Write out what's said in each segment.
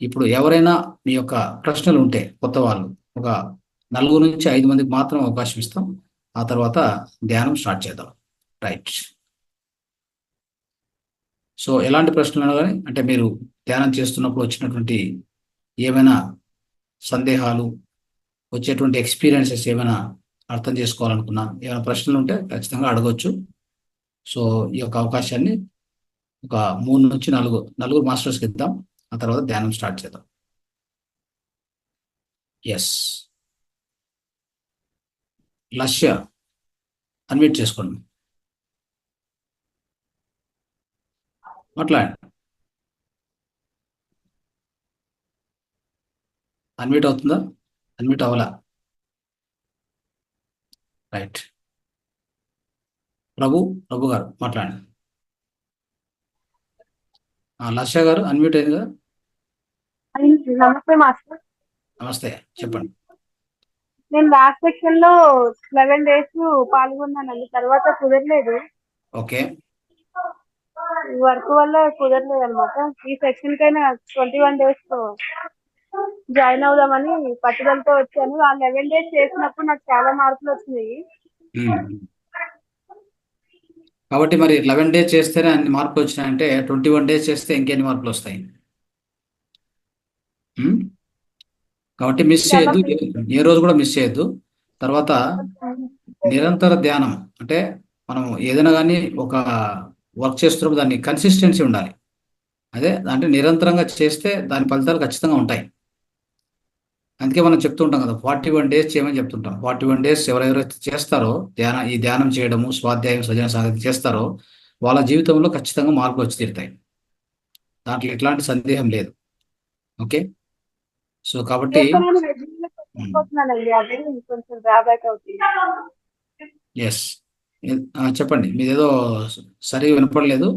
ఇప్పుడు ఎవరైనా మీ యొక్క ప్రశ్నలు ఉంటే కొత్త వాళ్ళు ఒక 4 నుంచి 5 మందికి మాత్రం అవకాశం ఇస్తాం. ఆ తర్వాత ధ్యానం స్టార్ట్ చేద్దాం. రైట్. సో ఎలాంటి ప్రశ్నలు కానీ అంటే మీరు ధ్యానం చేస్తున్నప్పుడు వచ్చినటువంటి ఏమైనా సందేహాలు, వచ్చేటువంటి ఎక్స్పీరియన్సెస్ ఏమైనా అర్థం చేసుకోవాలనుకున్నా, ఏమైనా ప్రశ్నలు ఉంటే ఖచ్చితంగా అడగొచ్చు. సో ఈ యొక్క అవకాశాన్ని ఒక 3 నుంచి 4 మాస్టర్స్కి ఇద్దాం. ఆ తర్వాత ధ్యానం స్టార్ట్ చేద్దాం. ఎస్. లక్ష్య అన్మ్యూట్ చేసుకోండి, మాట్లాడండి. అన్మ్యూట్ అవుతుందా? అన్మ్యూట్ అవ్వలా. రైట్. ప్రభు గారు మాట్లాడండి. లక్ష్య గారు అన్మ్యూట్ అయింది కదా? నమస్తే మాస్టర్. నమస్తే, చెప్పండి. నేను లాస్ట్ సెక్షన్ లో 11 days పాల్గొన్నానండి, తర్వాత కుదరలేదు. ఓకే. వర్క్ వల్ల కుదరలేదు అనమాట. ఈ సెక్షన్ కైనా 21 days జాయిన్ అవుదామని పట్టుదలతో వచ్చాను. ఆ 11 days చేసినప్పుడు నాకు చాలా మార్పులు వచ్చినాయి. కాబట్టి మరి 11 days చేస్తేనే అన్ని మార్పులు వచ్చినాయంటే 21 days చేస్తే ఇంకెన్ని మార్పులు వస్తాయి? కాబట్టి మిస్ చాలా చేయొద్దు, ఏ రోజు కూడా మిస్ చేయొద్దు. తర్వాత నిరంతర ధ్యానం అంటే మనం ఏదైనా కానీ ఒక వర్క్ చేస్తున్నప్పుడు దాన్ని కన్సిస్టెన్సీ ఉండాలి. అదే అంటే నిరంతరంగా చేస్తే దాని ఫలితాలు ఖచ్చితంగా ఉంటాయి. అందుకే మనం చెప్తూ ఉంటాం కదా, 41 days చేయమని చెప్తుంటాం. 41 days ఎవరెవరైతే చేస్తారో ఈ ధ్యానం చేయడము, స్వాధ్యాయం, సజన సాగతి చేస్తారో వాళ్ళ జీవితంలో ఖచ్చితంగా మార్పులు వచ్చి తీరుతాయి. దాంట్లో ఎట్లాంటి సందేహం లేదు. ఓకే. సో కాబట్టి చేస్తానని రెగ్యులర్ చేయకపోతున్నానండి, అది కొంచెం డ్రాబ్యాక్ అవుతుంది. ఎస్, చెప్పండి. మీదేదో సరిగా వినపడలేదు.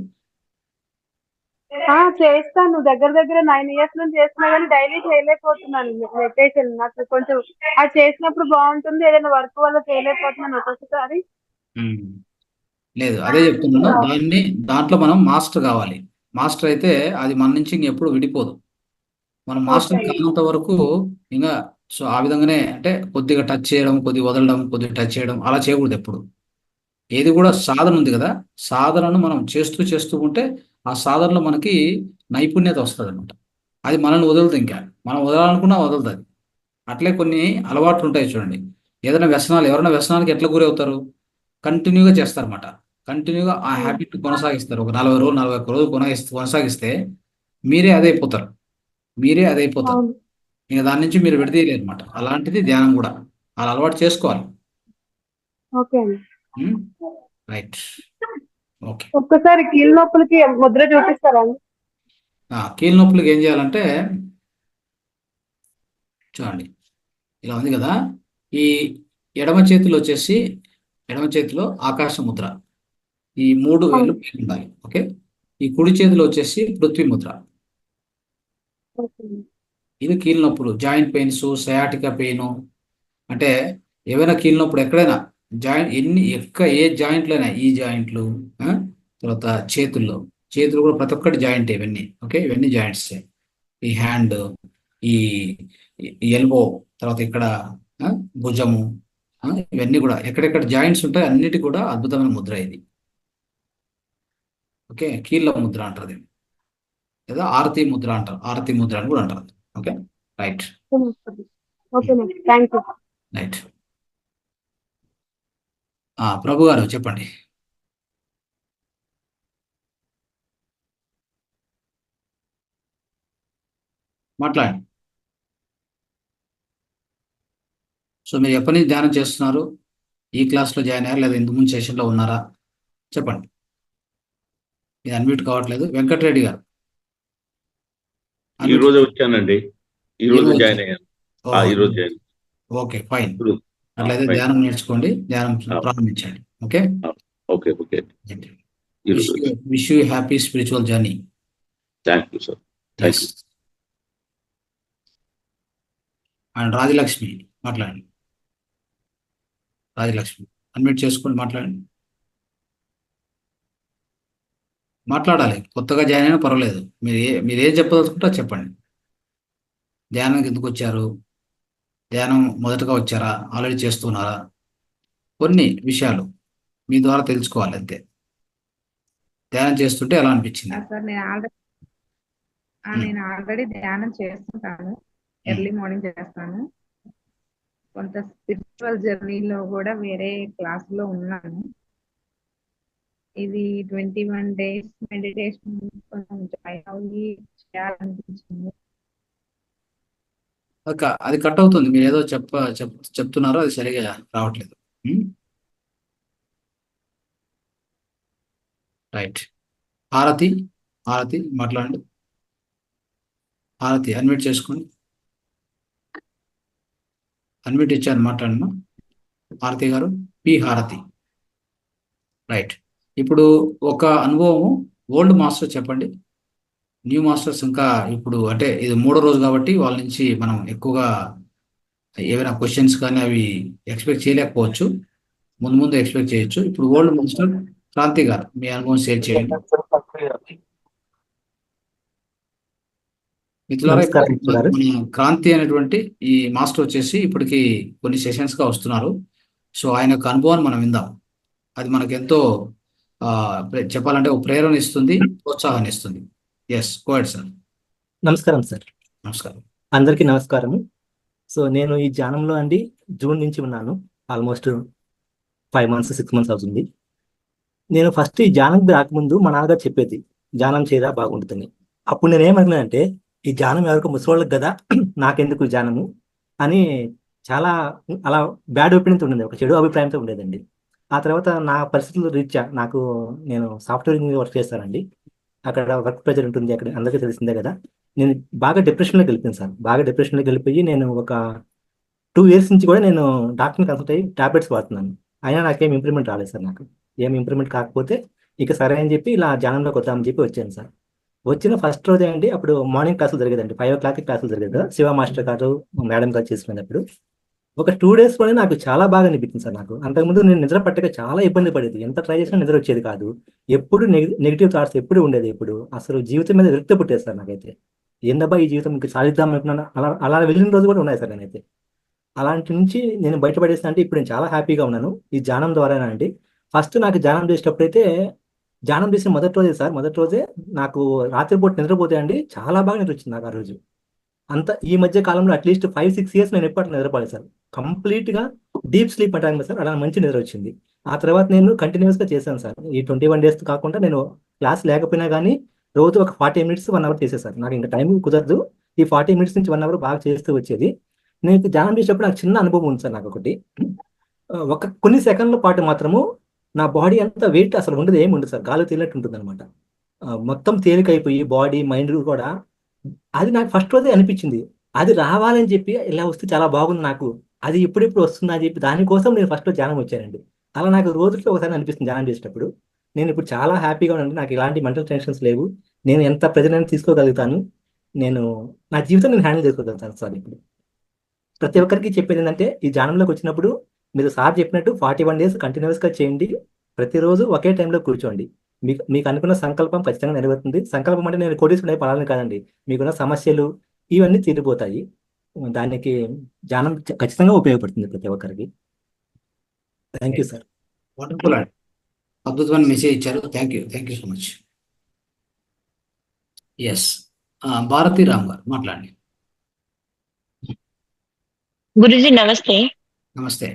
చేస్తాను, దగ్గర దగ్గర 9 years నుంచి చేస్తున్నా కానీ డైలీ చేయలేకపోతున్నాను మెడిటేషన్. నాకు కొంచెం అది చేసినప్పుడు బాగుంటుంది, ఏదైనా వర్క్ వల్ల చేయలేకపోతున్నాను ఒక్కొక్కసారి. లేదు, అదే చెప్తున్నాను. దాంట్లో మనం మాస్టర్ కావాలి. మాస్టర్ అయితే అది మన నుంచి ఇంకెప్పుడు విడిపోదు. మనం మాస్టర్ ఓకే. కానంత వరకు ఇంకా సో ఆ విధంగానే అంటే కొద్దిగా టచ్ చేయడం, కొద్దిగా వదలడం, కొద్దిగా టచ్ చేయడం అలా చేయకూడదు ఎప్పుడు. ఏది కూడా సాధన ఉంది కదా, సాధనను మనం చేస్తూ చేస్తూ ఉంటే ఆ సాధనలో మనకి నైపుణ్యత వస్తుంది అనమాట. అది మనల్ని వదలదు, ఇంకా మనం వదలాలనుకున్నా వదలదు అది. అట్లే కొన్ని అలవాట్లు ఉంటాయి చూడండి. ఎవరైనా వ్యసనానికి ఎట్లా గురవుతారు? కంటిన్యూగా చేస్తారన్నమాట. కంటిన్యూగా ఆ హ్యాబిట్ కొనసాగిస్తారు. ఒక 40 రోజులు 41 రోజులు కొనసాగిస్తే మీరే అదైపోతారు. మీరే అదైపోతారు. అవును. ఇంకా దాని నుంచి మీరు విడదీయలేరు అనమాట. అలాంటిది ధ్యానం కూడా అలా అలవాటు చేసుకోవాలి. ఓకే అండి. రైట్. ఓకే. ఒక్కసారి కీళ్ళ నొప్పులకి ముద్ర చూపిస్తారా అండి? కీళ్ళ నొప్పులకి ఏం చేయాలంటే చూడండి, ఇలా ఉంది కదా. ఈ ఎడమ చేతిలో ఆకాశ ముద్ర, ఈ 3 వేళ్ళు అవును. పైన ఉండాలి. ఓకే. ఈ కుడి చేతిలో వచ్చేసి పృథ్వీ ముద్ర. ఓకే. ఇది కీళ్ళ నొప్పులు, జాయింట్ పెయిన్స్, సయాటికా పెయిన్ అంటే ఏవైనా కీళ్ళ నొప్పుడు ఎక్కడైనా ఏ జాయింట్లు అయినా, ఈ జాయింట్లు, తర్వాత చేతులు కూడా ప్రతి ఒక్కటి జాయింట్ ఇవన్నీ. ఓకే, ఇవన్నీ జాయింట్స్. ఈ హ్యాండ్, ఈ ఎల్బో, తర్వాత ఇక్కడ ఆ, భుజము, ఇవన్నీ కూడా ఎక్కడెక్కడ జాయింట్స్ ఉంటాయి అన్నిటి కూడా అద్భుతమైన ముద్ర ఇది. ఓకే, కీళ్ళ ముద్ర అంటారు దీన్ని. లేదా ఆరతి ముద్ర అంటారు, ఆరతి ముద్ర అని కూడా అంటారు. Okay. Right. Okay, thank you. Right. Prabhu గారు చెప్పండి. మాట్లాడండి. సో మీరు ఎప్పటి నుంచి ధ్యానం చేస్తున్నారు? ఈ క్లాస్లో జాయిన్ అయ్యారా లేదా ఇంతకు ముందు సెషన్లో ఉన్నారా? చెప్పండి. ఇది అన్మ్యూట్ కావట్లేదు. వెంకటరెడ్డి గారు ఈ అన్మ్యూట్. రోజు వచ్చానండి, ఈ రోజు ఈరోజు జాయిన్ వచ్చారు. అయ్యాను. ఓహో, ఈ రోజు జాయిన్. Okay, fine. ఇప్పుడు అట్లయితే ఫైన్. ధ్యానం నేర్చుకోండి, ధ్యానం ప్రారంభించండి. ఓకే. Okay okay. ఈ రోజు wish you happy spiritual journey. Thank you sir, thank you. And Rajalakshmi మాట్లాడండి. రాజలక్ష్మి అన్మ్యూట్ చేసుకొని మాట్లాడండి. మాట్లాడాలి, కొత్తగా జాయిన్ అయినా పర్వాలేదు. మీరు ఏం చెప్పదలుచుకుంటారో చెప్పండి. ధ్యానానికి ఎందుకు వచ్చారు? ధ్యానం మొదటగా వచ్చారా? ఆల్రెడీ చేస్తున్నారా? కొన్ని విషయాలు మీ ద్వారా తెలుసుకోవాలి అంతే. ధ్యానం చేస్తుంటే ఎలా అనిపించింది? సార్ నేను ఆల్రెడీ ధ్యానం చేస్తుంటాను. ఎర్లీ మార్నింగ్ చేస్తాను. కొంత స్పిరిచువల్ జర్నీలో కూడా వేరే క్లాసులో ఉన్నాను. ఇది 21 days మెడిటేషన్ కొంచెం జాయిన్ అయ్యి చేయాలనిపించింది. అది కట్ అవుతుంది. మీరు ఏదో చెప్తున్నారో అది సరిగా రావట్లేదు. రైట్. హారతి మాట్లాడండి. హారతి అన్మ్యూట్ చేసుకోండి. అన్మ్యూట్ ఇచ్చాను, మాట్లాడమ్మా. హారతి గారు, పి హారతి. రైట్. ఇప్పుడు ఒక అనుభవం ఓల్డ్ మాస్టర్ చెప్పండి. న్యూ మాస్టర్స్ ఇంకా ఇప్పుడు అంటే ఇది 3వ రోజు కాబట్టి వాళ్ళ నుంచి మనం ఎక్కువగా ఏవైనా క్వశ్చన్స్ కానీ అవి ఎక్స్పెక్ట్ చేయలేకపోవచ్చు. ముందు ఎక్స్పెక్ట్ చేయొచ్చు. ఇప్పుడు ఓల్డ్ మాస్టర్ క్రాంతి గారు మీ అనుభవం షేర్ చేయండి. మిత్రులారా, మన క్రాంతి అనేటువంటి ఈ మాస్టర్ వచ్చేసి ఇప్పటికి కొన్ని సెషన్స్ గా వస్తున్నారు. సో ఆయన యొక్క అనుభవాన్ని మనం విందాం. అది మనకు ఎంతో చెప్పాలంటే ఒక ప్రేరణ ఇస్తుంది, ప్రోత్సాహాన్ని ఇస్తుంది. Yes, go ahead sir. నమస్కారం సార్. నమస్కారం. అందరికీ నమస్కారము. సో నేను ఈ ధ్యానంలో అండి జూన్ నుంచి ఉన్నాను. ఆల్మోస్ట్ 5 months 6 months అవుతుంది. నేను ఫస్ట్ ఈ ధ్యానం రాకముందు మా నాన్నగారు చెప్పేది ధ్యానం చేయరా బాగుంటుందని. అప్పుడు నేను ఏమనుకున్నానంటే ఈ ధ్యానం ఎవరికో ముసలోళ్ళకి కదా, నాకెందుకు ధ్యానము అని చాలా అలా బ్యాడ్ ఒపీనియన్తో ఉండేది, ఒక చెడు అభిప్రాయంతో ఉండేదండి. ఆ తర్వాత నా పరిస్థితులు రీత్యా నేను సాఫ్ట్వేర్ ఇంజనీర్ వర్క్ చేస్తానండి. అక్కడ వర్క్ ప్రెజర్ ఉంటుంది, అక్కడ అందరికీ తెలిసిందే కదా. నేను బాగా డిప్రెషన్లోకి వెళ్ళిపోయాను సార్. బాగా డిప్రెషన్లోకి వెళ్ళిపోయి నేను ఒక 2 years నుంచి కూడా నేను డాక్టర్ని కన్సల్ట్ అయ్యి టాబ్లెట్స్ వాడుతున్నాను. అయినా నాకేం ఇంప్రూవ్మెంట్ రాలేదు సార్. నాకు ఏం ఇంప్రూవ్మెంట్ కాకపోతే ఇక సరే అని చెప్పి ఇలా ధ్యానంలోకి వద్దామని చెప్పి వచ్చాను సార్. వచ్చిన ఫస్ట్ రోజే అండి, అప్పుడు మార్నింగ్ క్లాసులు జరిగేదండి, 5 o'clock క్లాసులు జరిగేది కదా. శివ మాస్టర్ గారు మేడం గారు చేసుకునేటప్పుడు ఒక 2 days కూడా నాకు చాలా బాగా అనిపించింది సార్. నాకు అంతకుముందు నేను నిద్ర పట్టక చాలా ఇబ్బంది పడేది, ఎంత ట్రై చేసినా నిద్ర వచ్చేది కాదు. ఎప్పుడు నెగిటివ్ థాట్స్ ఎప్పుడు ఉండేది. ఇప్పుడు అసలు జీవితం మీద విరక్తి పుట్టేది సార్ నాకైతే. ఏందబ్బా ఈ జీవితం ఇంకా సాధిద్దాం అనుకున్నాను, అలా వెళ్ళిన రోజు కూడా ఉన్నాయి సార్. నేనైతే అలాంటి నుంచి నేను బయటపడేసిన అంటే ఇప్పుడు నేను చాలా హ్యాపీగా ఉన్నాను ఈ ధ్యానం ద్వారానే అండి. ఫస్ట్ నాకు ధ్యానం చేసేటప్పుడైతే, ధ్యానం చేసిన మొదటి రోజే నాకు రాత్రిపూట నిద్రపోతే అండి చాలా బాగా నిద్ర వచ్చింది నాకు ఆ రోజు. అంత ఈ మధ్య కాలంలో అట్లీస్ట్ 5-6 years నేను ఎప్పుడు నిద్రపోలేదు సార్. కంప్లీట్ గా డీప్ స్లీప్ అంటాను కదా సార్, అలా మంచి నిద్ర వచ్చింది. ఆ తర్వాత నేను కంటిన్యూస్ గా చేశాను సార్. ఈ 21 days కాకుండా నేను క్లాస్ లేకపోయినా కానీ రోజు ఒక 40 minutes 1 hour చేసేసాను. నాకు ఇంకా టైం కుదరదు, ఈ 40 minutes నుంచి 1 hour బాగా చేస్తూ వచ్చేది. నేను ధ్యానం చేసేటప్పుడు నాకు చిన్న అనుభవం ఉంది సార్. నాకు ఒకటి కొన్ని సెకండ్ల పాటు మాత్రము నా బాడీ అంతా వెయిట్ అసలు ఉండదు, ఏమి ఉండదు సార్, గాలి తేలినట్టు ఉంటుంది అనమాట. మొత్తం తేలికైపోయి బాడీ మైండ్ కూడా. అది నాకు ఫస్ట్ రోజే అనిపించింది. అది రావాలని చెప్పి ఇలా వస్తే చాలా బాగుంది నాకు, అది ఎప్పుడెప్పుడు వస్తుందా అని చెప్పి దానికోసం నేను ఫస్ట్ ధ్యానం వచ్చానండి. అలా నాకు రోజులో ఒకసారి అనిపిస్తుంది ధ్యానం చేసేటప్పుడు. నేను ఇప్పుడు చాలా హ్యాపీగా ఉన్నాను, నాకు ఇలాంటి మెంటల్ టెన్షన్స్ లేవు. నేను ఎంత ప్రెజర్ అయినా తీసుకోగలుగుతాను, నా జీవితం నేను హ్యాండిల్ చేసుకోగలుగుతాను సార్. ఇప్పుడు ప్రతి ఒక్కరికి చెప్పేది ఏంటంటే ఈ ధ్యానంలోకి వచ్చినప్పుడు మీరు సార్ చెప్పినట్టు 41 days కంటిన్యూస్గా చేయండి. ప్రతిరోజు ఒకే టైంలో కూర్చోండి. మీకు అనుకున్న సంకల్పం ఖచ్చితంగా నెరవేరుతుంది. సంకల్పం అంటే నేను కోటీశ్వరుడై పడాలని కాదండి, మీకున్న సమస్యలు ఇవన్నీ తీరిపోతాయి. దానికి ధ్యానం ఖచ్చితంగా ఉపయోగపడుతుంది ప్రతి ఒక్కరికి. Thank you sir. వండర్ఫుల్ అండి, అద్భుతమైన మెసేజ్ ఇచ్చారు. Thank you so much. Yes, Bharati Ram గారు మాట్లాడండి. గురుజీ నమస్తే. నమస్తే.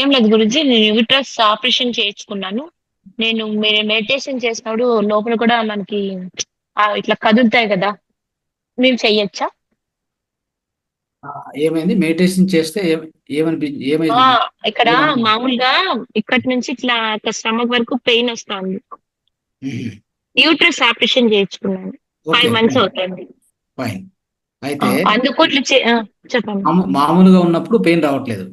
ఏం లేదు గురుజీ, నేను యూట్రస్ ఆపరేషన్ చేయించుకున్నాను. నేను మీరు మెడిటేషన్ చేసినప్పుడు లోపల కూడా మనకి ఇట్లా కదులుతాయి కదా, మేము చెయ్యొచ్చా? ఏమైంది మెడిటేషన్ చేస్తే ఏమైంది? ఇక్కడ మామూలుగా ఇక్కడి నుంచి ఇట్లా స్టమక్ వరకు పెయిన్ వస్తుంది. యూట్రస్ ఆపరేషన్ చేయించుకున్నాను, 5 months అవుతుంది. ఫైన్. అయితే అందుకు ఇట్లా చెప్పండి. మామూలుగా ఉన్నప్పుడు పెయిన్ రావట్లేదు?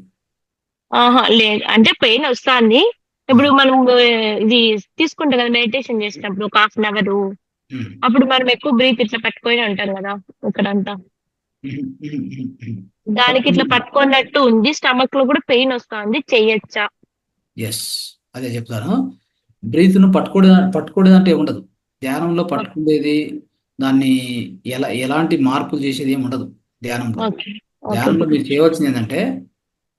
లేదు, అంటే పెయిన్ వస్తుంది. ఇప్పుడు మనం ఇది తీసుకుంటాం కదా మెడిటేషన్ చేసినప్పుడు ఒక 1/2 hour, అప్పుడు మనం ఎక్కువ బ్రీత్ ఇట్లా పట్టుకొని ఉంటాం కదా ఇక్కడంతా, దానికి ఇట్లా పట్టుకున్నట్టు ఉంది. స్టమక్ లో కూడా పెయిన్ వస్తుంది, చెయ్యొచ్చా? ఎస్, అదే చెప్తాను. బ్రీత్ ను పట్టుకోవడం అంటే ఉండదు. ధ్యానంలో పట్టుకునేది దాన్ని ఎలాంటి మార్పులు చేసేది ఏమి ఉండదు ధ్యానంలో. ఓకే ఓకే ధ్యానంలో మీరు గురుజీ. చేయవలసింది ఏంటంటే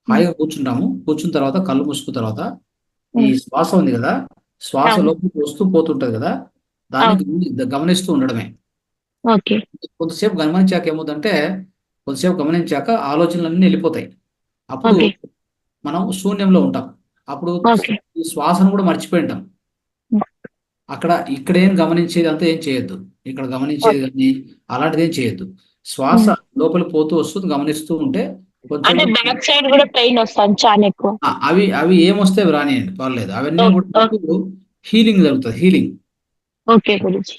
హాయిగా కూర్చుంటాము. కూర్చున్న తర్వాత కళ్ళు మూసుకున్న తర్వాత ఈ శ్వాస ఉంది కదా, శ్వాస అవును. లోపలికి వస్తూ పోతుంటది కదా, దాన్ని గమనిస్తూ ఉండడమే. ఓకే కొంతసేపు గమనించాక ఏమవుతుందంటే, కొంతసేపు గమనించాక ఆలోచనలన్నీ వెళ్ళిపోతాయి. అప్పుడు ఓకే మనం శూన్యంలో ఉంటాం. అప్పుడు ఓకే ఈ శ్వాసను కూడా మర్చిపోయి ఉంటాం. ఇక్కడ ఏం గమనించేది అంతా ఏం చేయొద్దు. ఇక్కడ గమనించేది కానీ అలాంటిది ఏం చేయొద్దు. శ్వాస లోపలికి పోతూ వస్తుంది, గమనిస్తూ ఉంటే కొంచెం అంటే బ్యాక్ సైడ్ కూడా పెయిన్ వస్తుంది చాలా ఎక్కువ. అవి ఏమొస్తే అవి రానియండి, పర్లేదు. అవన్నీ కూడా మీకు హీలింగ్ జరుగుతుంది. Healing okay Guruji.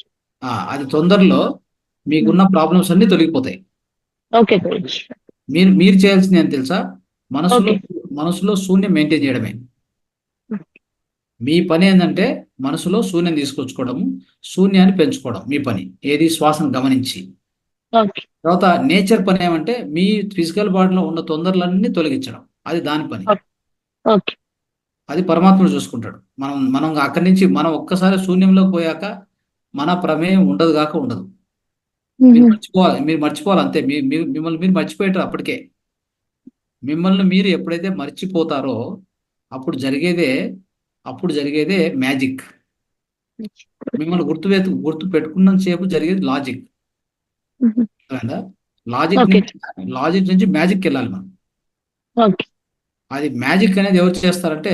అది తొందరలో మీకున్న ప్రాబ్లమ్స్ అన్ని తొలగిపోతాయి. ఓకే గురుజీ. మీరు చేయాల్సింది ఏం తెలుసా, మనసులో ఓకే. మనసులో శూన్యం మెయింటైన్ చేయడమే. మీ పని ఏంటంటే మనసులో శూన్యం తీసుకొచ్చుకోవడం, శూన్యాన్ని పెంచుకోవడం మీ పని. ఏది శ్వాసను గమనించి. ఓకే తర్వాత నేచర్ పని ఏమంటే మీ ఫిజికల్ బాడీలో ఉన్న తొందరలన్నీ తొలగించడం. అది దాని పని. ఓకే అది పరమాత్ముడు చూసుకుంటాడు. మనం అక్కడి నుంచి మనం ఒక్కసారి శూన్యంలోకి పోయాక మన ప్రమేయం ఉండదు కాక ఉండదు. మీరు మర్చిపోవాలి అంతే. మిమ్మల్ని మీరు మర్చిపోయారు అప్పటికే. మిమ్మల్ని మీరు ఎప్పుడైతే మర్చిపోతారో అప్పుడు జరిగేదే మ్యాజిక్. మిమ్మల్ని గుర్తు పెట్టుకున్నంత సేపు జరిగేది లాజిక్. లాజిక్ నుంచి మ్యాజిక్ వెళ్ళాలి మనం. ఓకే అది మ్యాజిక్ అనేది ఎవరు చేస్తారంటే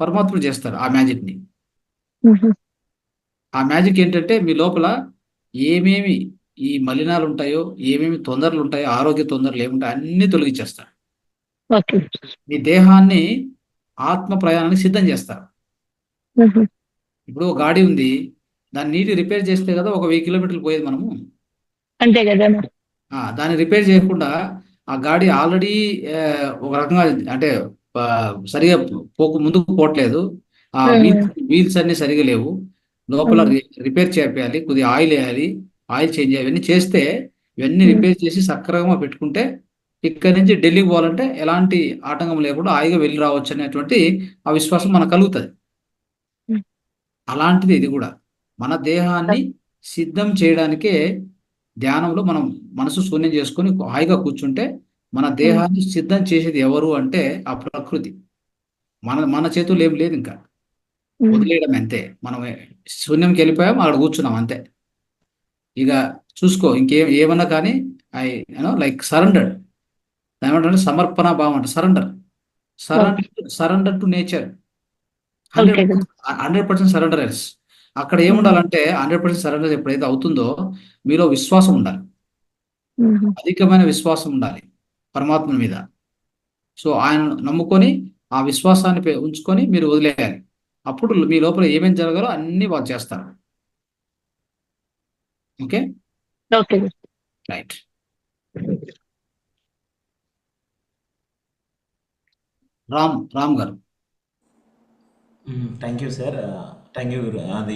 పరమాత్ముడు చేస్తారు. ఆ మ్యాజిక్ ని. ఆ మ్యాజిక్ ఏంటంటే మీ లోపల ఏమేమి ఈ మలినాలు ఉంటాయో, ఏమేమి తొందరలు ఉంటాయో, ఆరోగ్య తొందరలు ఏముంటాయో అన్ని తొలగించేస్తారు. ఓకే మీ దేహాన్ని ఆత్మ ప్రయాణానికి సిద్ధం చేస్తారు. ఇప్పుడు ఒక గాడి ఉంది, దాన్ని నీటి రిపేర్ చేస్తే కదా ఒక 1000 కిలోమీటర్లు పోయేది మనము. అంతే కదా. దాన్ని రిపేర్ చేయకుండా ఆ గాడి ఆల్రెడీ ఒక రకంగా అంటే సరిగా ముందుకు పోవట్లేదు. ఆ వీల్స్ అన్ని సరిగా లేవు. లోపల రిపేర్ చేయాలి, కొద్దిగా ఆయిల్ వేయాలి, ఆయిల్ చేంజ్ చేయాలి. ఇవన్నీ చేస్తే ఇవన్నీ రిపేర్ చేసి సక్రమంగా పెట్టుకుంటే ఇక్కడ నుంచి ఢిల్లీకి పోవాలంటే ఎలాంటి ఆటంకం లేకుండా హాయిగా వెళ్ళి రావచ్చు అనేటువంటి ఆ విశ్వాసం మనకు కలుగుతుంది. అలాంటిది ఇది కూడా. మన దేహాన్ని సిద్ధం చేయడానికే ధ్యానంలో మనం మనసు శూన్యం చేసుకొని హాయిగా కూర్చుంటే మన దేహాన్ని సిద్ధం చేసేది ఎవరు అంటే ఆ ప్రకృతి. మన చేతుల్లో ఏం లేదు, ఇంకా వదిలేయడం అంతే. మనం శూన్యంకి వెళ్ళిపోయాం, అక్కడ కూర్చున్నాం అంతే. ఇక చూసుకో ఏమన్నా కానీ లైక్ సరెండర్. ఏమంటే సమర్పణ భావం అంటే సరెండర్ టు నేచర్. 100% సరెండరెన్స్. అక్కడ ఏముండాలంటే 100% సరెండర్ ఎప్పుడైతే అవుతుందో మీలో విశ్వాసం ఉండాలి, అధికమైన విశ్వాసం ఉండాలి పరమాత్మ మీద. సో ఆయన నమ్ముకొని ఆ విశ్వాసాన్ని ఉంచుకొని మీరు వదిలేయాలి. అప్పుడు మీ లోపల ఏమేమి జరగాలో అన్ని వాళ్ళు చేస్తారు. Okay right. రామ్ గారు. Thank you sir. Thank you గురు. అది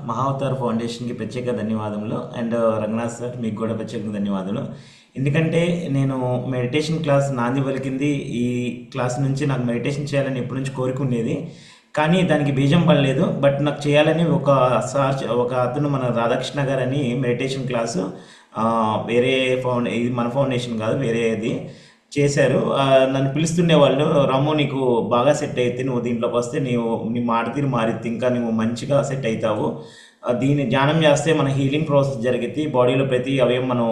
మహావతార్ ఫౌండేషన్కి ప్రత్యేక ధన్యవాదములు. అండ్ రంగనాథ్ సార్ మీకు కూడా ప్రత్యేక ధన్యవాదాలు. ఎందుకంటే నేను మెడిటేషన్ క్లాస్ నాంది పలికింది ఈ క్లాస్ నుంచి. నాకు మెడిటేషన్ చేయాలని ఎప్పటి నుంచి కోరిక ఉండేది, కానీ దానికి బీజం పడలేదు. బట్ నాకు చేయాలని ఒక అతను మన రాధాకృష్ణ గారని మెడిటేషన్ క్లాసు వేరే ఇది మన ఫౌండేషన్ కాదు, వేరేది చేశారు. నన్ను పిలుస్తుండే వాళ్ళు, రాము నీకు బాగా సెట్ అయితే నువ్వు దీంట్లోకి వస్తే నీ మాట తీరు మారిద్ది, ఇంకా నువ్వు మంచిగా సెట్ అవుతావు. దీన్ని ధ్యానం చేస్తే మన హీలింగ్ ప్రాసెస్ జరిగిద్ది, బాడీలో ప్రతి అవయం మనం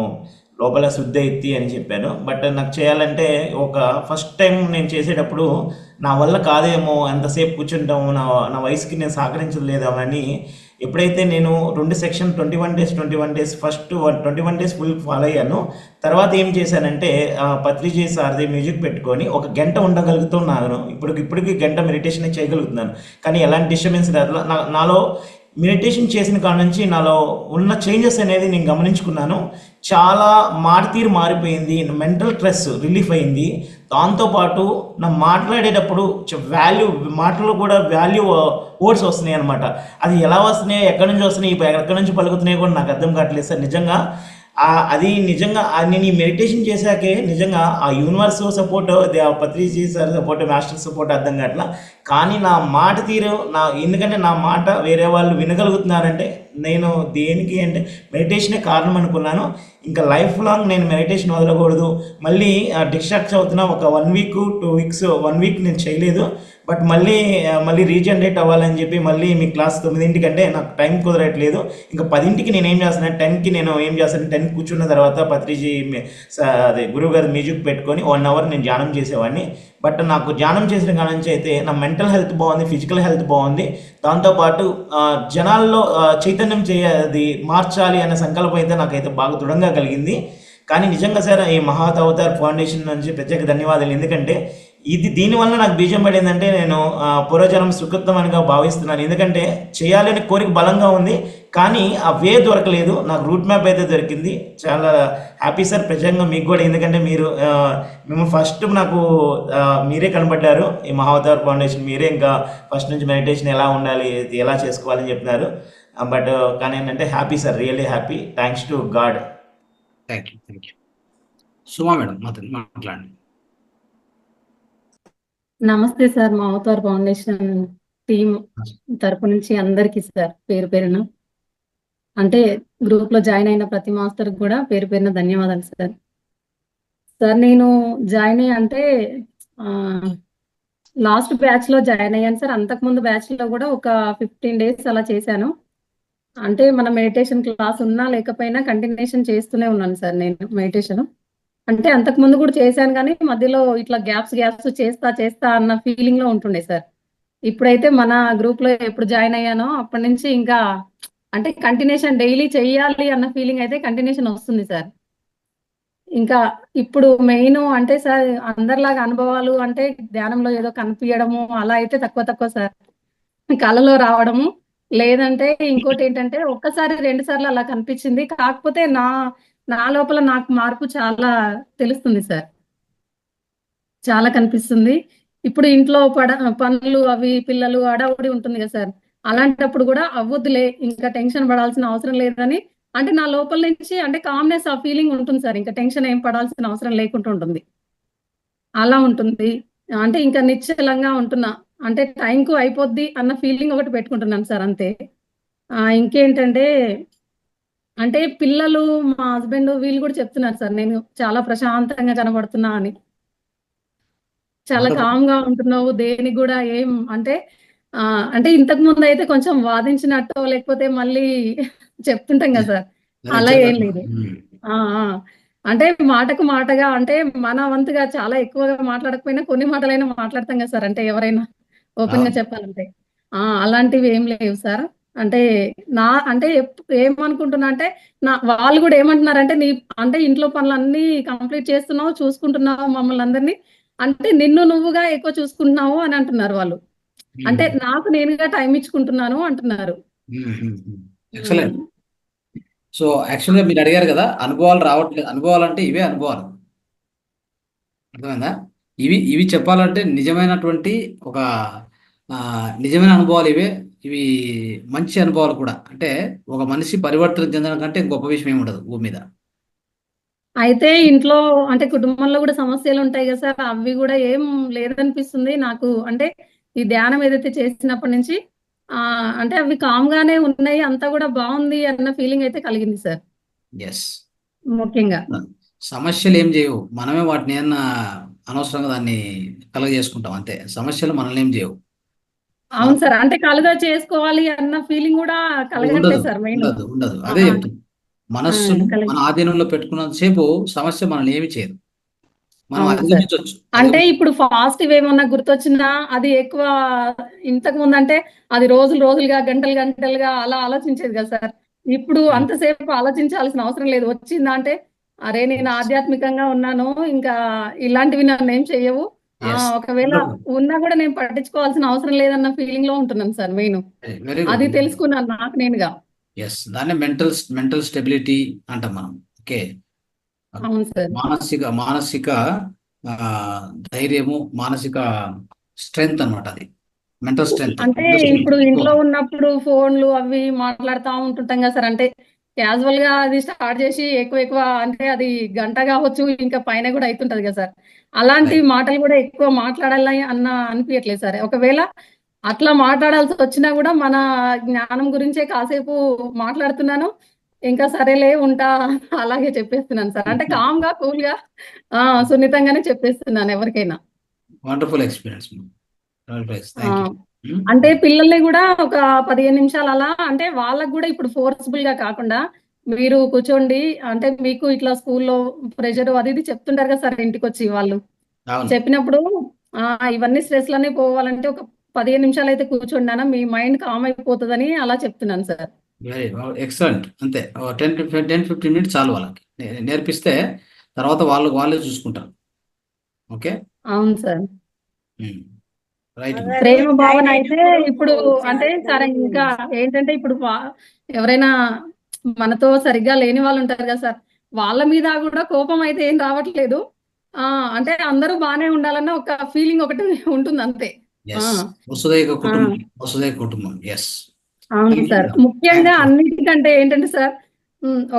లోపల శుద్ధి ఎత్తి అని చెప్పాను. బట్ నాకు చేయాలంటే ఫస్ట్ టైం నేను చేసేటప్పుడు నా వల్ల కాదేమో, ఎంతసేపు కూర్చుంటాము, నా వయసుకి నేను సహకరించలేదేమో అని. ఎప్పుడైతే నేను 2 section 21 days first 21 days full follow అయ్యాను. తర్వాత ఏం చేశానంటే పత్రిజీ సార్ది మ్యూజిక్ పెట్టుకొని 1 గంట ఉండగలుగుతున్నాను. ఇప్పటికి గంట మెడిటేషన్ చేయగలుగుతున్నాను, కానీ ఎలాంటి డిస్టర్బెన్స్ లేదు. నాలో మెడిటేషన్ చేసిన కాడ నుంచి నాలో ఉన్న చేంజెస్ అనేది నేను గమనించుకున్నాను. చాలా తీరు మారిపోయింది, మెంటల్ స్ట్రెస్ రిలీఫ్ అయింది. దాంతోపాటు నా మాట్లాడేటప్పుడు మాటలు కూడా వాల్యూ వర్డ్స్ వస్తున్నాయి అనమాట. అది ఎలా వస్తున్నాయి, ఎక్కడి నుంచి వస్తున్నాయి, ఎక్కడి నుంచి పలుకుతున్నాయి కూడా నాకు అర్థం కావట్లేదు సార్. నిజంగా నేను ఈ మెడిటేషన్ చేశాకే నిజంగా ఆ universe support, Patriji sir support, master support అర్థం కావట్లా. కానీ నా మాట తీరు ఎందుకంటే నా మాట వేరే వాళ్ళు వినగలుగుతున్నారంటే నేను దేనికి అంటే మెడిటేషనే కారణం అనుకున్నాను. ఇంకా లైఫ్ లాంగ్ నేను మెడిటేషన్ వదలకూడదు, మళ్ళీ డిస్ట్రాక్ట్ అవుతున్నా. ఒక 1 వీక్ 2 వీక్స్ 1 వీక్ నేను చేయలేదు, బట్ మళ్ళీ రీజనరేట్ అవ్వాలని చెప్పి మళ్ళీ మీ క్లాస్ 9ంటికి అంటే నాకు టైం కుదరట్లేదు. ఇంకా 10ంటికి నేను ఏం చేస్తాను, 10కి నేను ఏం చేస్తాను, 10 కూర్చున్న తర్వాత పత్రిజీ అదే గురువు గారి మ్యూజిక్ పెట్టుకొని 1 అవర్ నేను ధ్యానం చేసేవాడిని. బట్ నాకు ధ్యానం చేసిన కాడ నుంచి అయితే నా మెంటల్ హెల్త్ బాగుంది, ఫిజికల్ హెల్త్ బాగుంది. దాంతోపాటు జనాల్లో చైతన్యం అది మార్చాలి అనే సంకల్పం అయితే నాకైతే బాగా దృఢంగా కలిగింది. కానీ నిజంగా సార్ ఈ మహాత్ అవతార్ ఫౌండేషన్ నుంచి ప్రత్యేక ధన్యవాదాలు. ఎందుకంటే దీనివల్ల నాకు బీజం పడిందంటే నేను పూర్వజన్మ సుకృతమనిగా భావిస్తున్నాను. ఎందుకంటే చేయాలని కోరిక బలంగా ఉంది, కానీ ఆ వే దొరకలేదు. నాకు రూట్ మ్యాప్ అయితే దొరికింది. చాలా హ్యాపీ సార్ ప్రత్యేకంగా మీకు కూడా. ఎందుకంటే మేము ఫస్ట్ నాకు మీరే కనబడ్డారు, ఈ మహావతార్ ఫౌండేషన్ మీరే. ఇంకా ఫస్ట్ నుంచి మెడిటేషన్ ఎలా ఉండాలి, ఎలా చేసుకోవాలని చెప్పినారు. బట్ కానీ ఏంటంటే happy sir, really happy. Thanks to God. Thank you. Suma madam మాట్లాడండి. నమస్తే సార్, మా అవతార్ ఫౌండేషన్ టీం తరపు నుంచి అందరికీ సార్ పేరు పేరున, అంటే గ్రూప్ లో జాయిన్ అయిన ప్రతి మాస్టర్ కూడా పేరు పేరున ధన్యవాదాలు సార్. సార్ నేను జాయిన్ అంటే లాస్ట్ బ్యాచ్ లో జాయిన్ అయ్యాను సార్. అంతకుముందు బ్యాచ్ లో కూడా ఒక 15 days అలా చేశాను. అంటే మన మెడిటేషన్ క్లాస్ ఉన్నా లేకపోయినా కంటిన్యూషన్ చేస్తూనే ఉన్నాను సార్ నేను మెడిటేషన్. అంటే అంతకుముందు కూడా చేశాను, కానీ మధ్యలో ఇట్లా గ్యాప్స్ చేస్తా అన్న ఫీలింగ్ లో ఉంటుండే సార్. ఇప్పుడైతే మన గ్రూప్ లో ఎప్పుడు జాయిన్ అయ్యానో అప్పటి నుంచి ఇంకా అంటే కంటిన్యూషన్ డైలీ చెయ్యాలి అన్న ఫీలింగ్ అయితే కంటిన్యూషన్ వస్తుంది సార్. ఇంకా ఇప్పుడు మెయిన్ అంటే సార్ అందరిలాగా అనుభవాలు అంటే ధ్యానంలో ఏదో కనిపించడము అలా అయితే తక్కువ సార్. కళలో రావడము, లేదంటే ఇంకోటి ఏంటంటే ఒక్కసారి 2 సార్లు అలా కనిపించింది. కాకపోతే నా లోపల నాకు మార్పు చాలా తెలుస్తుంది సార్, చాలా కనిపిస్తుంది. ఇప్పుడు ఇంట్లో పనులు అవి పిల్లలు అడావుడి ఉంటుంది కదా సార్, అలాంటప్పుడు కూడా అవ్వద్దులే ఇంకా టెన్షన్ పడాల్సిన అవసరం లేదని అంటే నా లోపల నుంచి అంటే కామ్నెస్ ఆ ఫీలింగ్ ఉంటుంది సార్. ఇంకా టెన్షన్ ఏం పడాల్సిన అవసరం లేకుండా ఉంటుంది, అలా ఉంటుంది. అంటే ఇంకా నిశ్చలంగా ఉంటున్నా, అంటే టైంకు అయిపోద్ది అన్న ఫీలింగ్ ఒకటి పెట్టుకుంటున్నాను సార్ అంతే. ఇంకేంటంటే అంటే పిల్లలు మా హస్బెండ్ వీళ్ళు కూడా చెప్తున్నారు సార్ నేను చాలా ప్రశాంతంగా కనబడుతున్నా అని, చాలా కామ్ గా ఉంటున్నావు, దేనికి కూడా ఏం అంటే అంటే ఇంతకు ముందు అయితే కొంచెం వాదించినట్టు లేకపోతే మళ్ళీ చెప్తుంటాం కదా సార్, అలా ఏం లేదు. అంటే మాటకు మాటగా అంటే మన వంతుగా చాలా ఎక్కువగా మాట్లాడకపోయినా కొన్ని మాటలైనా మాట్లాడతాం కదా సార్, అంటే ఎవరైనా ఓపెన్ గా చెప్పాలంటే అలాంటివి ఏం లేవు సార్. అంటే అంటే ఏమనుకుంటున్నా అంటే వాళ్ళు కూడా ఏమంటున్నారంటే నీ అంటే ఇంట్లో పనులన్నీ కంప్లీట్ చేస్తున్నావు, చూసుకుంటున్నావు మమ్మల్ని అందరినీ, అంటే నిన్ను నువ్వుగా ఎక్కువ చూసుకుంటున్నావు అని అంటున్నారు వాళ్ళు. అంటే నాకు నేనుగా టైం ఇచ్చుకుంటున్నాను అంటున్నారు. ఎక్సలెంట్. సో యాక్చువల్గా మీరు అడిగారు కదా అనుభవాలు రావట్లేదు, అనుభవాలు అంటే ఇవే అనుభవాలు, అర్థమైందా? ఇవి చెప్పాలంటే నిజమైనటువంటి ఒక నిజమైన అనుభవాలు ఇవి మంచి అనుభవాలు కూడా. అంటే ఒక మనిషి పరివర్తన చెందడం కంటే గొప్ప విషయం ఏమి ఉండదు భూమి మీద. అయితే ఇంట్లో అంటే కుటుంబంలో కూడా సమస్యలు ఉంటాయి కదా సార్, అవి కూడా ఏం లేదనిపిస్తుంది నాకు. అంటే ఈ ధ్యానం ఏదైతే చేసినప్పటి నుంచి అంటే అవి కామ్ గానే ఉన్నాయి, అంతా కూడా బాగుంది అన్న ఫీలింగ్ అయితే కలిగింది సార్. ఎస్, ముఖ్యంగా సమస్యలు ఏం చేయవు, మనమే వాటిని ఏమన్నా అనవసరంగా దాన్ని కలుగజేసుకుంటాం అంతే. సమస్యలు మనల్ని ఏం చేయవు. అవును సార్, అంటే కలుగా చేసుకోవాలి అన్న ఫీలింగ్ కూడా కలగట్లేదు సార్. మెయిన్ ఉండదు. అదే చెప్తుంది, మనస్సును మన ఆధీనంలో పెట్టుకున్నంత సేపు సమస్య మనల్ని ఏమి చేయదు, మనం అధిగమించవచ్చు. అంటే ఇప్పుడు ఫాస్ట్ ఏమన్నా గుర్తొచ్చినా అది ఎక్కువ ఇంతకు ముందు అంటే అది రోజులుగా గంటలుగా అలా ఆలోచించేది కదా సార్. ఇప్పుడు అంతసేపు ఆలోచించాల్సిన అవసరం లేదు. వచ్చిందా అంటే అరే నేను ఆధ్యాత్మికంగా ఉన్నాను, ఇంకా ఇలాంటివి నన్ను ఏం చెయ్యవు, ఒకవేళ ఉన్నా కూడా నేను పట్టించుకోవాల్సిన అవసరం లేదన్న ఫీలింగ్ లో ఉంటున్నాను సార్. మెయిన్ అది తెలుసుకున్నాను నాకు నేనుగా. దాన్ని మెంటల్ స్టెబిలిటీ అంటాం మనం. ఓకే, అవును సార్. మానసిక ధైర్యము, మానసిక స్ట్రెంగ్త్ అన్నమాట, అది మెంటల్ స్ట్రెంగ్త్. అంటే ఇప్పుడు ఇంట్లో ఉన్నప్పుడు ఫోన్లు అవి మాట్లాడుతూ ఉంటుంటాం కదా సార్, అంటే క్యాజువల్ గా అది స్టార్ట్ చేసి ఎక్కువ అంటే అది గంట కావచ్చు, ఇంకా పైన కూడా అవుతుంటది కదా సార్. అలాంటి మాటలు కూడా ఎక్కువ మాట్లాడాలి అనిపించట్లేదు సార్. ఒకవేళ అట్లా మాట్లాడాల్సి వచ్చినా కూడా మన జ్ఞానం గురించే కాసేపు మాట్లాడుతున్నాను. ఇంకా సరేలే ఉంటా అలాగే చెప్పేస్తున్నాను సార్. అంటే కామ్గా కూల్గా సున్నితంగానే చెప్పేస్తున్నాను ఎవరికైనా. Wonderful experience. Thank you. అంటే పిల్లల్ని కూడా ఒక 15 నిమిషాలు అలా, అంటే వాళ్ళకు కూడా ఇప్పుడు ఫోర్స్ఫుల్ గా కాకుండా మీరు కూర్చోండి, అంటే మీకు ఇట్లా స్కూల్లో ప్రెషర్ అది ఇది చెప్తుంటారు కదా సార్ ఇంటికి వచ్చి వాళ్ళు అవును. చెప్పినప్పుడు ఇవన్నీ స్ట్రెస్లన్నీ పోవాలంటే ఒక 15 నిమిషాలు అయితే కూర్చోండి నాన్న, మీ మైండ్ కామ్ అయిపోతుందని అలా చెప్తున్నాను సార్. Very excellent. అంతే 10-15 మినిట్స్ చాలు వాళ్ళకి నేర్పిస్తే తర్వాత వాళ్ళే చూసుకుంటారు. ఓకే. అవును సార్. రైట్. ప్రేమ భావన అయితే ఇప్పుడు అంటే సరే ఇంకా ఏంటంటే ఇప్పుడు ఎవరైనా మనతో సరిగ్గా లేని వాళ్ళు ఉంటారు కదా సార్, వాళ్ళ మీద కూడా కోపం అయితే ఏం రావట్లేదు. అంటే అందరూ బాగానే ఉండాలన్న ఒక ఫీలింగ్ ఒకటి ఉంటుంది అంతే. వసుదైక కుటుంబం. ఎస్. అవును సార్. ముఖ్యంగా అన్నిటికంటే ఏంటంటే సార్,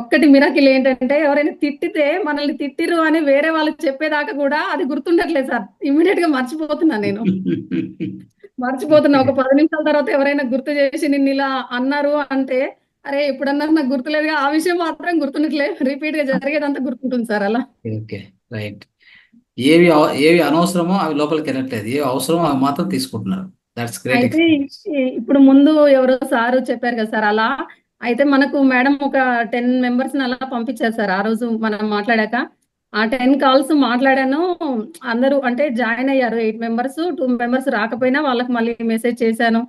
ఒక్కటి మిరాకిల్ ఏంటంటే ఎవరైనా తిట్టితే మనల్ని తిట్టిరు అని వేరే వాళ్ళు చెప్పేదాకా కూడా అది గుర్తుండట్లేదు సార్. ఇమ్మీడియట్ గా మర్చిపోతున్నా నేను. మర్చిపోతున్నా. ఒక 10 నిమిషాల తర్వాత ఎవరైనా గుర్తు చేసి నిన్ను ఇలా అన్నారు అంటే, అరే ఎప్పుడన్నారు నాకు గుర్తులేదుగా, ఆ విషయం మాత్రం గుర్తుండట్లేదు. రిపీట్ గా జరిగేదంతా గుర్తుంటుంది సార్ అలా. ఓకే. రైట్. ఏవి అనవసరమో అవి లోపలికి వెళ్ళట్లేదు, ఏవి అవసరమో అవి మాత్రం తీసుకుంటున్నారు. That's great. అయితే ఇప్పుడు ముందు ఎవరో సార్ చెప్పారు కదా సార్ అలా, అయితే మనకు మేడం ఒక 10 మెంబర్స్ అలా పంపించారు సార్. ఆ రోజు మనం మాట్లాడాక ఆ 10 కాల్స్ మాట్లాడాను. అందరూ అంటే జాయిన్ అయ్యారు 8 మెంబర్స్. 2 మెంబర్స్ రాకపోయినా వాళ్ళకి మళ్ళీ మెసేజ్ చేశాను.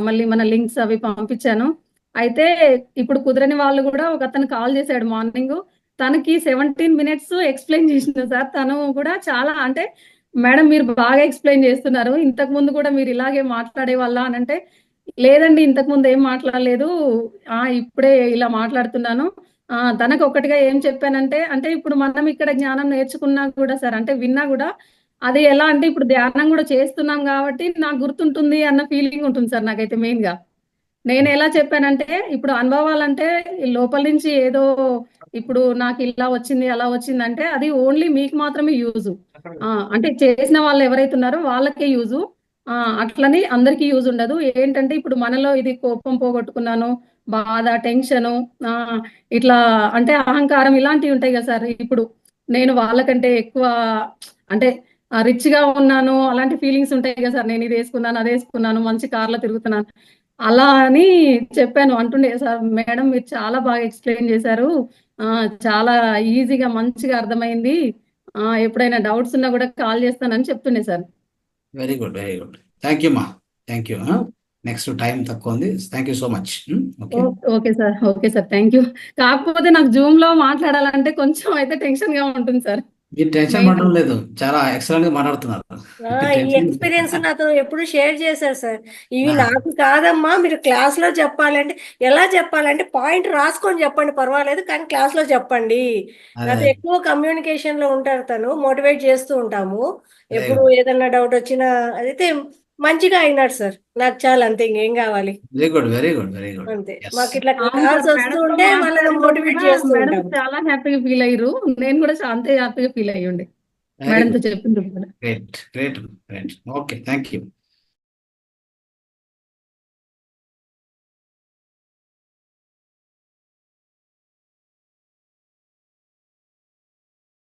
మళ్ళీ మన లింక్స్ అవి పంపించాను. అయితే ఇప్పుడు కుదరని వాళ్ళు కూడా ఒక అతను కాల్ చేశాడు మార్నింగ్. తనకి 17 మినిట్స్ ఎక్స్ప్లెయిన్ చేసిన సార్. తను కూడా చాలా అంటే మేడం మీరు బాగా ఎక్స్ప్లెయిన్ చేస్తున్నారు, ఇంతకు ముందు కూడా మీరు ఇలాగే మాట్లాడే వాళ్ళ అని అంటే, లేదండి ఇంతకు ముందు ఏం మాట్లాడలేదు, ఇప్పుడే ఇలా మాట్లాడుతున్నాను. తనకు ఒకటిగా ఏం చెప్పానంటే, అంటే ఇప్పుడు మనం ఇక్కడ జ్ఞానం నేర్చుకున్నా కూడా సార్, అంటే విన్నా కూడా అది ఎలా అంటే ఇప్పుడు ధ్యానం కూడా చేస్తున్నాం కాబట్టి నాకు గుర్తుంటుంది అన్న ఫీలింగ్ ఉంటుంది సార్ నాకైతే మెయిన్ గా. నేను ఎలా చెప్పానంటే ఇప్పుడు అనుభవాలంటే లోపల నుంచి ఏదో ఇప్పుడు నాకు ఇలా వచ్చింది అలా వచ్చింది అంటే అది ఓన్లీ మీకు మాత్రమే యూజు. అంటే చేసిన వాళ్ళు ఎవరైతే ఉన్నారో వాళ్ళకే యూజు. అట్లని అందరికీ యూజ్ ఉండదు. ఏంటంటే ఇప్పుడు మనలో ఇది కోపం పోగొట్టుకున్నాను, బాధ, టెన్షను, ఇట్లా అంటే అహంకారం ఇలాంటివి ఉంటాయి కదా సార్. ఇప్పుడు నేను వాళ్ళకంటే ఎక్కువ అంటే రిచ్ గా ఉన్నాను అలాంటి ఫీలింగ్స్ ఉంటాయి కదా సార్. నేను ఇది వేసుకున్నాను అది వేసుకున్నాను, మంచి కార్లో తిరుగుతున్నాను అలా అని చెప్పాను. అంటుండే సార్ మేడం మీరు చాలా బాగా ఎక్స్ప్లెయిన్ చేశారు, చాలా ఈజీగా మంచిగా అర్థమైంది, ఎప్పుడైనా డౌట్స్ ఉన్నా కూడా కాల్ చేస్తానని చెప్తుండే sir. Very good. Thank you మా. Thank you. నెక్స్ట్ టైం తక్కువ ఉంది. Thank you so much. Okay sir. Thank you. కాకపోతే నాకు జూమ్ లో మాట్లాడాలంటే కొంచెం అయితే టెన్షన్ గా ఉంటుంది సార్. మీరు టెన్షన్ పడడం లేదు, చాలా ఎక్సలెంట్ గా మాట్లాడుతున్నారు. ఈ ఎక్స్పీరియన్స్ నాతో ఎప్పుడు షేర్ చేశారు సార్. ఇవి నాకు కాదమ్మా, మీరు క్లాస్ లో చెప్పాలంటే ఎలా చెప్పాలంటే పాయింట్ రాసుకొని చెప్పండి పర్వాలేదు, కానీ క్లాస్ లో చెప్పండి. నాతో ఎక్కువ కమ్యూనికేషన్ లో ఉంటారు, తను మోటివేట్ చేస్తూ ఉంటాము. ఎప్పుడు ఏదన్నా డౌట్ వచ్చినా అయితే మంచిగా అయినాడు సార్. నాకు చాలా అంతే, ఇంకేం కావాలి. Very good. అంతే. మాకు ఇట్లా కాల్స్ వస్తుంటే వాళ్ళని మోటివేట్ చేస్తూ ఉంటాము. చాలా హ్యాపీగా ఫీల్ అయ్యారు. నేను కూడా అంతే హ్యాపీగా ఫీల్ అయ్యండి మేడంతో చెప్పింది. గ్రేట్. ఓకే. Thank you.